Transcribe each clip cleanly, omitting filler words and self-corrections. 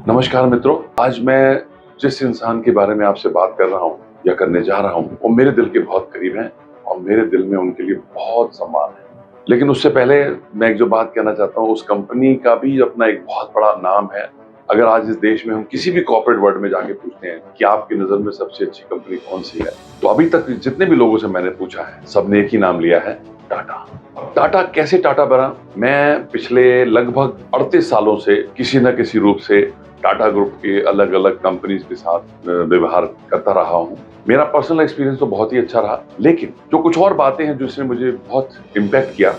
नमस्कार मित्रों, आज मैं जिस इंसान के बारे में आपसे बात कर रहा हूँ या करने जा रहा हूँ, वो मेरे दिल के बहुत करीब हैं और मेरे दिल में उनके लिए बहुत सम्मान है। लेकिन उससे पहले मैं एक जो बात कहना चाहता हूँ, उस कंपनी का भी अपना एक बहुत बड़ा नाम है। अगर आज इस देश में हम किसी भी कॉर्पोरेट वर्ल्ड में जाके पूछते हैं कि आपकी नजर में सबसे अच्छी कंपनी कौन सी है, तो अभी तक जितने भी लोगों से मैंने पूछा है, सबने एक ही नाम लिया है, टाटा। टाटा कैसे टाटा बना? मैं पिछले लगभग 38 सालों से किसी न किसी रूप से टाटा ग्रुप के अलग अलग कंपनीज के साथ व्यवहार करता रहा हूँ। मेरा पर्सनल एक्सपीरियंस तो बहुत ही अच्छा रहा, लेकिन जो कुछ और बातें हैं जिसने मुझे बहुत इम्पैक्ट किया,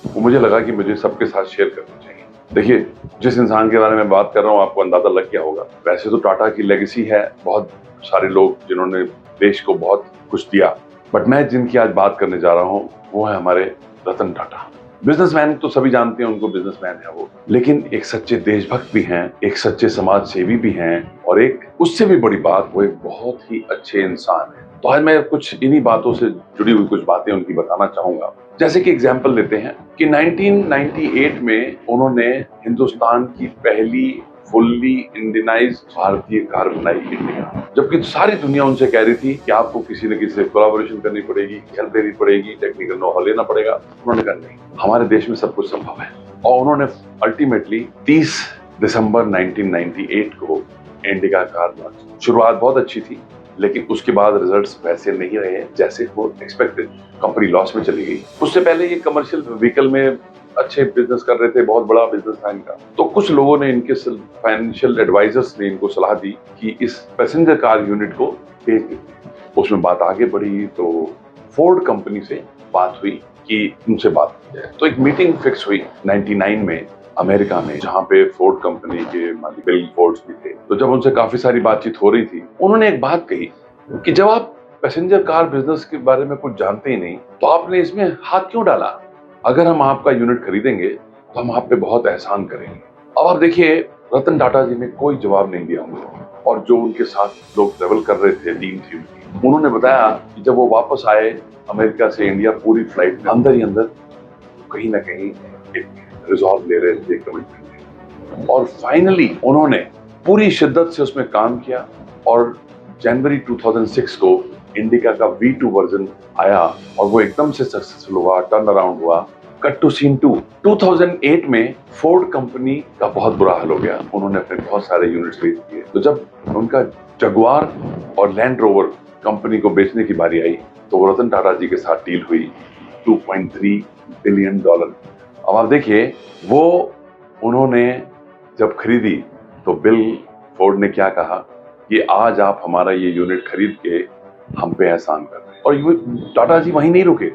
वो मुझे लगा कि मुझे सबके साथ शेयर करनी चाहिए। देखिए, जिस इंसान के बारे में बात कर रहा हूँ, आपको अंदाजा लग गया होगा। वैसे तो टाटा की लेगेसी है, बहुत सारे लोग जिन्होंने देश को बहुत कुछ दिया, बट मैं जिनकी आज बात करने जा रहा हूँ वो है हमारे रतन टाटा। बिजनेसमैन तो सभी जानते हैं उनको, बिजनेसमैन है वो, लेकिन एक सच्चे देशभक्त भी हैं, एक सच्चे समाज सेवी भी हैं, और एक उससे भी बड़ी बात, वो एक बहुत ही अच्छे इंसान है। तो आज मैं कुछ इन्हीं बातों से जुड़ी हुई कुछ बातें उनकी बताना चाहूंगा। जैसे कि एग्जाम्पल लेते हैं कि 1998 में उन्होंने हिंदुस्तान की पहली फुल्ली इंडियनाइज्ड भारतीय कार बनाई, इंडिका। जबकि सारी दुनिया उनसे कह रही थी कि आपको किसी न किसी से कोलैबोरेशन करनी पड़ेगी, हेल्प लेनी पड़ेगी, टेक्निकल नो-हाउ लेना पड़ेगा। उन्होंने कहा नहीं, हमारे देश में सब कुछ संभव है। और उन्होंने अल्टीमेटली 30 दिसंबर 1998 को इंडिका कार लॉन्च। शुरुआत बहुत अच्छी थी, लेकिन उसके बाद रिजल्ट्स वैसे नहीं रहे जैसे वो एक्सपेक्टेड। कंपनी लॉस में चली गई। उससे पहले ये कमर्शियल व्हीकल में अच्छे बिजनेस कर रहे थे, बहुत बड़ा बिजनेस था इनका। तो कुछ लोगों ने, इनके फाइनेंशियल एडवाइजर्स ने इनको सलाह दी कि इस पैसेंजर कार यूनिट को बेच देते हैं। उसमें बात आगे बढ़ी तो फोर्ड कंपनी से बात हुई कि उनसे बात की जाए। तो एक मीटिंग फिक्स हुई 99 में अमेरिका में, जहां पे फोर्ड कंपनी के मालिक बिल फोर्ड भी थे। तो जब उनसे काफी सारी बातचीत हो रही थी, उन्होंने एक बात कही कि जब आप पैसेंजर कार बिजनेस के बारे में कुछ जानते ही नहीं, तो आपने इसमें हाथ क्यों डाला? अगर हम आपका यूनिट खरीदेंगे तो हम आप पे बहुत एहसान करेंगे। और देखिए, रतन टाटा जी ने कोई जवाब नहीं दिया उनको। और जो उनके साथ लोग ट्रेवल कर रहे थे, टीम थी उनकी, उन्होंने बताया कि जब वो वापस आए अमेरिका से इंडिया, पूरी फ्लाइट में अंदर ही अंदर कहीं ना कहीं एक रिजॉल्व ले रहे थे, कमिटमेंट। और फाइनली उन्होंने पूरी शिद्दत से उसमें काम किया और जनवरी 2006 को इंडिका का V2 वर्जन आया और वो एकदम से सक्सेसफुल हुआ, टर्न अराउंड हुआ। कट टू सीन 2, 2008 में फोर्ड कंपनी का बहुत बुरा हाल हो गया। उन्होंने अपने बहुत सारे यूनिट्स बेच दिए। तो जब उनका जगुआर और लैंड रोवर कंपनी को बेचने की बारी आई, तो वो रतन टाटा जी के साथ डील हुई $2.3 बिलियन। अब आप देखिए, वो उन्होंने जब खरीदी तो बिल फोर्ड ने क्या कहा कि आज आप हमारा ये यूनिट खरीद के हम पे एहसान कर रहे हैं। और टाटा जी वहीं नहीं रुके,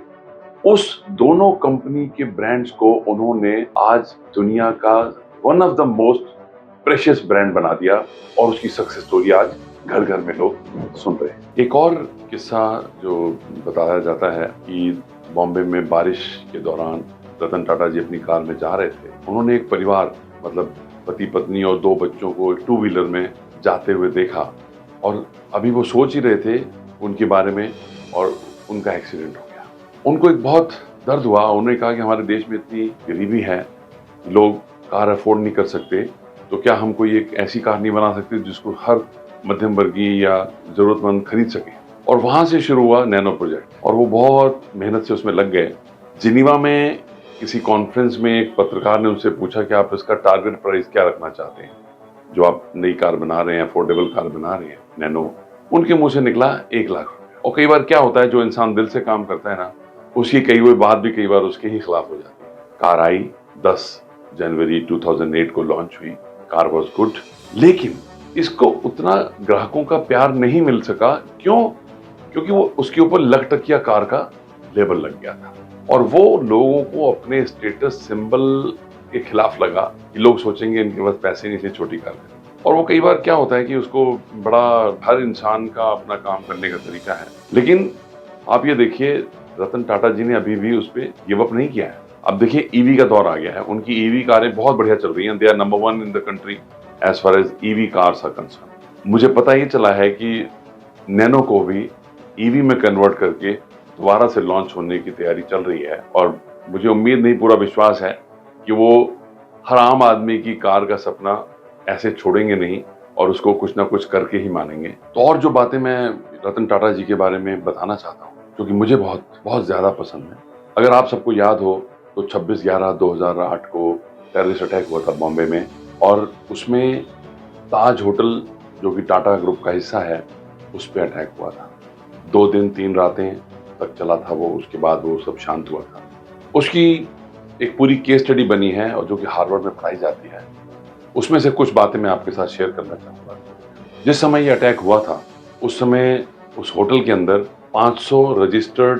उस दोनों कंपनी के ब्रांड्स को उन्होंने आज दुनिया का one of the most precious brand बना दिया और उसकी सक्सेस स्टोरी आज घर घर में लोग सुन रहे हैं। एक और किस्सा जो बताया जाता है कि बॉम्बे में बारिश के दौरान रतन टाटा जी अपनी कार में जा रहे थे। उन्होंने एक परिवार, मतलब पति पत्नी और 2 बच्चों को 2 व्हीलर में जाते हुए देखा और अभी वो सोच ही रहे थे उनके बारे में और उनका एक्सीडेंट हो गया। उनको एक बहुत दर्द हुआ। उन्होंने कहा कि हमारे देश में इतनी गरीबी है, लोग कार अफोर्ड नहीं कर सकते, तो क्या हम कोई एक ऐसी कार नहीं बना सकते जिसको हर मध्यम वर्गीय या जरूरतमंद खरीद सके। और वहां से शुरू हुआ नैनो प्रोजेक्ट और वो बहुत मेहनत से उसमें लग गए। जिनीवा में किसी कॉन्फ्रेंस में एक पत्रकार ने उनसे पूछा कि आप इसका टारगेट प्राइस क्या रखना चाहते हैं, जो आप नई कार बना रहे हैं, अफोर्डेबल कार बना रहे हैं नैनो। उनके मुंह से निकला 1 लाख रुपए। और कई बार क्या होता है, जो इंसान दिल से काम करता है ना, उसकी कई हुई बात भी कई बार उसके ही खिलाफ हो जाती है। कार आई, 10 जनवरी 2008 को लॉन्च हुई। कार वॉज गुड, लेकिन इसको उतना ग्राहकों का प्यार नहीं मिल सका। क्यों? क्योंकि वो उसके ऊपर लखटकिया कार का लेबल लग गया था और वो लोगों को अपने स्टेटस सिंबल के खिलाफ लगा कि लोग सोचेंगे इनके पास पैसे नहीं, इसलिए छोटी कार है। और वो कई बार क्या होता है कि उसको बड़ा, हर इंसान का अपना काम करने का तरीका है। लेकिन आप ये देखिए, रतन टाटा जी ने अभी भी उस पर गिव अप नहीं किया है। अब देखिए, ईवी का दौर आ गया है, उनकी ईवी कारें बहुत बढ़िया चल रही हैं। They are number 1 in the country as far as EV cars are concern. मुझे पता ही चला है कि नैनो को भी ईवी में कन्वर्ट करके दोबारा से लॉन्च होने की तैयारी चल रही है और मुझे उम्मीद नहीं, पूरा विश्वास है कि वो हर आम आदमी की कार का सपना ऐसे छोड़ेंगे नहीं और उसको कुछ ना कुछ करके ही मानेंगे। तो और जो बातें मैं रतन टाटा जी के बारे में बताना चाहता हूँ, जो कि मुझे बहुत बहुत ज़्यादा पसंद है। अगर आप सबको याद हो तो 26/11/2008 को टेररिस्ट अटैक हुआ था बॉम्बे में, और उसमें ताज होटल जो कि टाटा ग्रुप का हिस्सा है, उस पे अटैक हुआ था। 2 दिन 3 रातें तक चला था वो, उसके बाद वो सब शांत हुआ था। उसकी एक पूरी केस स्टडी बनी है और जो कि हार्वर्ड में पढ़ाई जाती है। उसमें से कुछ बातें मैं आपके साथ शेयर करना चाहूँगा। जिस समय ये अटैक हुआ था, उस समय उस होटल के अंदर 500 रजिस्टर्ड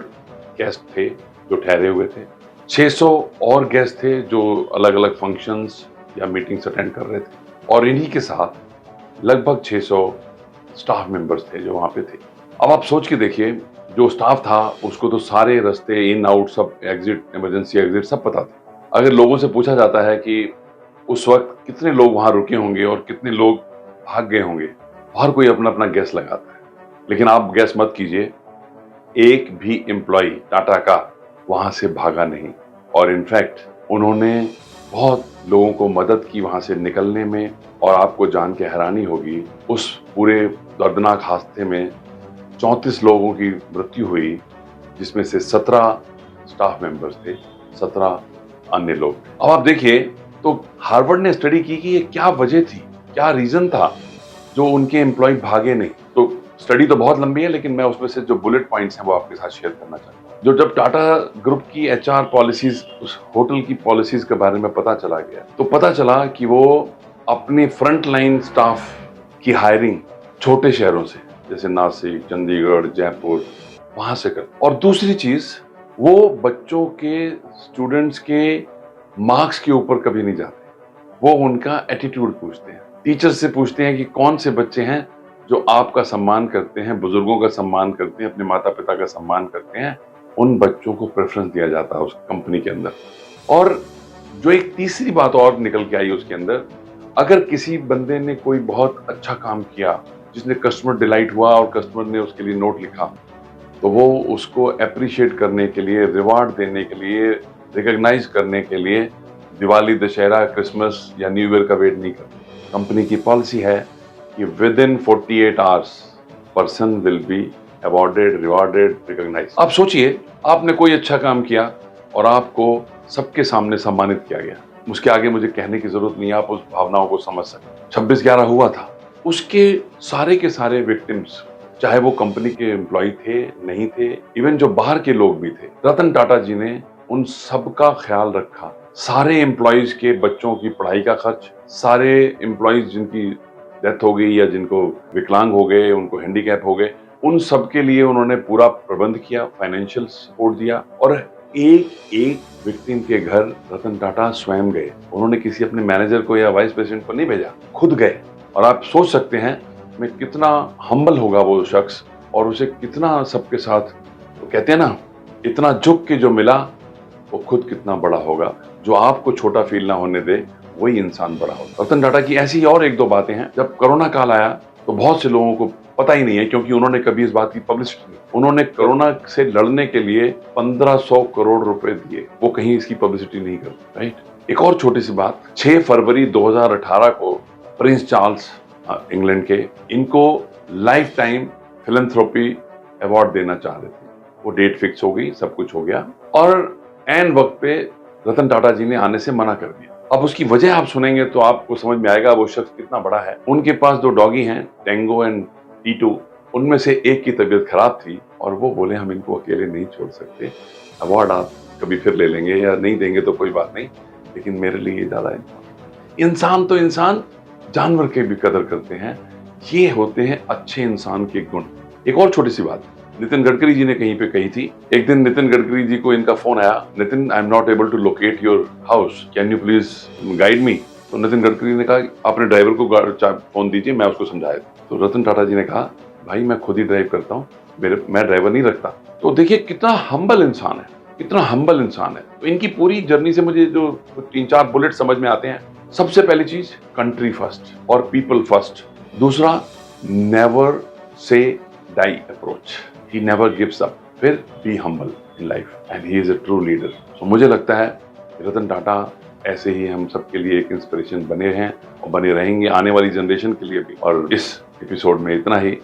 गेस्ट थे जो ठहरे हुए थे। 600 और गेस्ट थे जो अलग-अलग फंक्शंस या मीटिंग्स अटेंड कर रहे थे, और इन्हीं के साथ लगभग 600 स्टाफ मेंबर्स थे जो वहाँ पे थे। अब आप सोच के देखिए, जो स्टाफ था उसको तो सारे रास्ते इन आउट सब, एग्जिट, इमरजेंसी एग्जिट सब पता थे। अगर लोगों से पूछा जाता है कि उस वक्त कितने लोग वहां रुके होंगे और कितने लोग भाग गए होंगे, हर कोई अपना अपना गैस लगाता है। लेकिन आप गैस मत कीजिए, एक भी एम्प्लॉय टाटा का वहां से भागा नहीं, और इनफैक्ट उन्होंने बहुत लोगों को मदद की वहां से निकलने में। और आपको जान के हैरानी होगी, उस पूरे दर्दनाक हादसे में 34 लोगों की मृत्यु हुई, जिसमें से 17 स्टाफ मेंबर्स थे, 17 अन्य लोग। अब आप देखिए, तो हार्वर्ड ने स्टडी की कि ये क्या वजह थी, क्या रीजन था जो उनके एम्प्लॉय भागे नहीं। तो स्टडी तो बहुत लंबी है, लेकिन मैं उसमें से जो बुलेट पॉइंट्स हैं वो आपके साथ शेयर करना चाहता हूँ। जो जब टाटा ग्रुप की एचआर पॉलिसीज, उस होटल की पॉलिसीज के बारे में पता चला गया, तो पता चला कि वो अपने फ्रंट लाइन स्टाफ की हायरिंग छोटे शहरों से, जैसे नासिक, चंडीगढ़, जयपुर, वहां से कर। और दूसरी चीज, वो बच्चों के, स्टूडेंट्स के मार्क्स के ऊपर कभी नहीं जाते, वो उनका एटीट्यूड पूछते हैं। टीचर से पूछते हैं कि कौन से बच्चे हैं जो आपका सम्मान करते हैं, बुजुर्गों का सम्मान करते हैं, अपने माता पिता का सम्मान करते हैं, उन बच्चों को प्रेफरेंस दिया जाता है उस कंपनी के अंदर। और जो एक तीसरी बात और निकल के आई उसके अंदर, अगर किसी बंदे ने कोई बहुत अच्छा काम किया, जिसने कस्टमर डिलाइट हुआ और कस्टमर ने उसके लिए नोट लिखा, तो वो उसको अप्रिशिएट करने के लिए, रिवार्ड देने के लिए, रिकॉग्नाइज करने के लिए दिवाली, दशहरा, क्रिसमस या न्यू ईयर का वेट नहीं करते। कंपनी की पॉलिसी है कि within 48 hours person will be awarded, rewarded, recognise. आप सोचिए, आपने कोई अच्छा काम किया और आपको सबके सामने सम्मानित किया गया। उसके आगे मुझे कहने की जरूरत नहीं है, आप उस भावनाओं को समझ सकते। 26/11 हुआ था, उसके सारे के सारे विक्टिम्स, चाहे वो कंपनी के एम्प्लॉय थे, नहीं थे, इवन जो बाहर के लोग भी थे, रतन टाटा जी ने उन सबका ख्याल रखा। सारे एम्प्लॉयज के बच्चों की पढ़ाई का खर्च, सारे एम्प्लॉयज जिनकी डेथ हो गई या जिनको विकलांग हो गए, उनको हैंडीकैप हो गए, उन सब के लिए उन्होंने पूरा प्रबंध किया, फाइनेंशियल सपोर्ट दिया। और एक एक विक्टिम के घर रतन टाटा स्वयं गए। उन्होंने किसी अपने मैनेजर को या वाइस प्रेसिडेंट को नहीं भेजा, खुद गए। और आप सोच सकते हैं मैं कितना हम्बल होगा वो शख्स, और उसे कितना सबके साथ, तो कहते हैं ना, इतना झुक के जो मिला वो खुद कितना बड़ा होगा। जो आपको छोटा फील ना होने दे, वही इंसान बड़ा होगा। रतन टाटा की ऐसी और एक दो बातें हैं। जब कोरोना काल आया तो बहुत से लोगों को पता ही नहीं है, क्योंकि उन्होंने कभी इस बात की पब्लिसिटी नहीं। उन्होंने कोरोना से लड़ने के लिए 1500 करोड़ रुपए दिए, वो कहीं इसकी पब्लिसिटी नहीं करते, राइट। एक और छोटी सी बात, 6 फरवरी 2018 को प्रिंस चार्ल्स इंग्लैंड के, इनको लाइफ टाइम फिलैंथ्रोपी अवार्ड देना चाह रहे थे। वो डेट फिक्स हो गई, सब कुछ हो गया, और एन वक्त पे रतन टाटा जी ने आने से मना कर दिया। अब उसकी वजह आप सुनेंगे तो आपको समझ में आएगा वो शख्स कितना बड़ा है। उनके पास 2 डॉगी हैं, टेंगो एंड टीटू। उनमें से एक की तबीयत खराब थी और वो बोले हम इनको अकेले नहीं छोड़ सकते, अवार्ड आप कभी फिर ले लेंगे या नहीं देंगे तो कोई बात नहीं, लेकिन मेरे लिए ये ज्यादा इंसान तो इंसान, जानवर के भी कदर करते हैं। ये होते हैं अच्छे इंसान के गुण। एक और छोटी सी बात नितिन गडकरी जी ने कहीं पे कही थी। एक दिन नितिन गडकरी जी को इनका फोन आया, Nitin I am not able to locate your house, can you please guide me. तो नितिन गडकरी ने कहा अपने ड्राइवर को फोन दीजिए, मैं उसको समझाया। तो रतन टाटा जी ने कहा भाई मैं खुद ही ड्राइव करता हूँ, मैं ड्राइवर नहीं रखता। तो देखिए कितना हम्बल इंसान है, कितना हम्बल इंसान है। तो इनकी पूरी जर्नी से मुझे जो 3-4 बुलेट समझ में आते हैं। सबसे पहली चीज, कंट्री फर्स्ट और पीपल फर्स्ट। दूसरा, never say die approach, he never gives up. फिर be humble in life and he is a true leader. तो मुझे लगता है रतन टाटा ऐसे ही हम सबके लिए एक इंस्पिरेशन बने हैं और बने रहेंगे आने वाली जनरेशन के लिए भी। और इस एपिसोड में इतना ही।